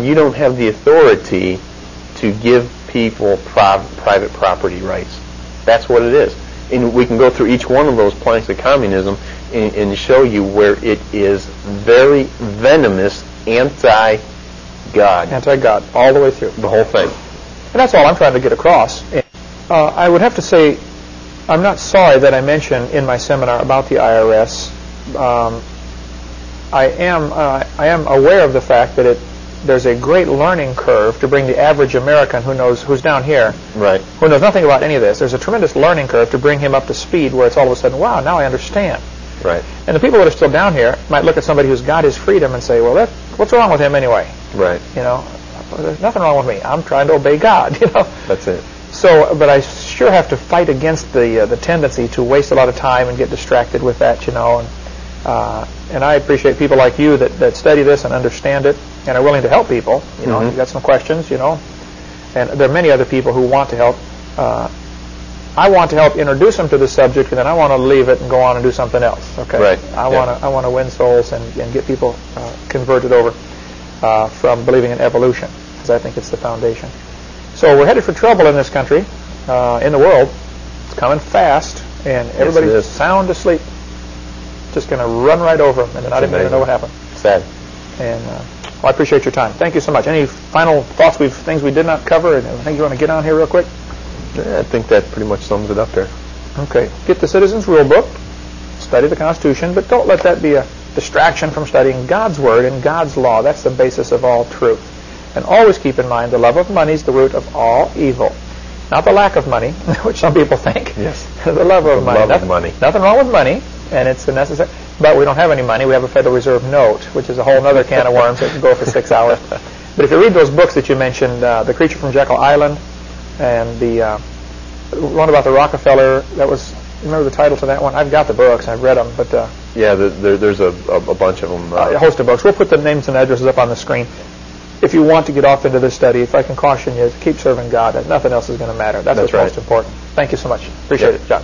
you don't have the authority to give people private property rights. That's what it is. And we can go through each one of those planks of communism and show you where it is very venomous anti-God. Anti-God, all the way through. The whole thing. And that's all I'm trying to get across. I would have to say, I'm not sorry that I mentioned in my seminar about the IRS. I am aware of the fact that there's a great learning curve to bring the average American who's down here, right, who knows nothing about any of this. There's a tremendous learning curve to bring him up to speed where it's all of a sudden, wow, now I understand. Right. And the people that are still down here might look at somebody who's got his freedom and say, well, what's wrong with him anyway? Right. You know, there's nothing wrong with me. I'm trying to obey God, you know. That's it. So, but I sure have to fight against the tendency to waste a lot of time and get distracted with that, you know. And I appreciate people like you that study this and understand it and are willing to help people. You know, you've got some questions, you know. And there are many other people who want to help. I want to help introduce them to the subject, and then I want to leave it and go on and do something else. Okay. Right. I want to win souls and get people converted over from believing in evolution, because I think it's the foundation. So we're headed for trouble in this country, in the world. It's coming fast, and everybody's sound asleep. Just going to run right over them, and they're not even going to know what happened. Sad. And I appreciate your time. Thank you so much. Any final thoughts, things we did not cover, and things you want to get on here real quick? Yeah, I think that pretty much sums it up there. Okay. Get the Citizen's Rule Book. Study the Constitution, but don't let that be a distraction from studying God's Word and God's law. That's the basis of all truth. And always keep in mind the love of money is the root of all evil. Not the lack of money, which some people think. Yes. The love of money. Love of money. Nothing wrong with money, and it's a necessary. But we don't have any money. We have a Federal Reserve note, which is a whole other can of worms that can go for 6 hours. But if you read those books that you mentioned, The Creature from Jekyll Island, and the one about the Rockefeller, remember the title to that one? I've got the books. I've read them, but yeah, there's a bunch of them. A host of books. We'll put the names and addresses up on the screen. If you want to get off into this study, if I can caution you, keep serving God. Nothing else is going to matter. That's what's most important. Thank you so much. Appreciate it, John.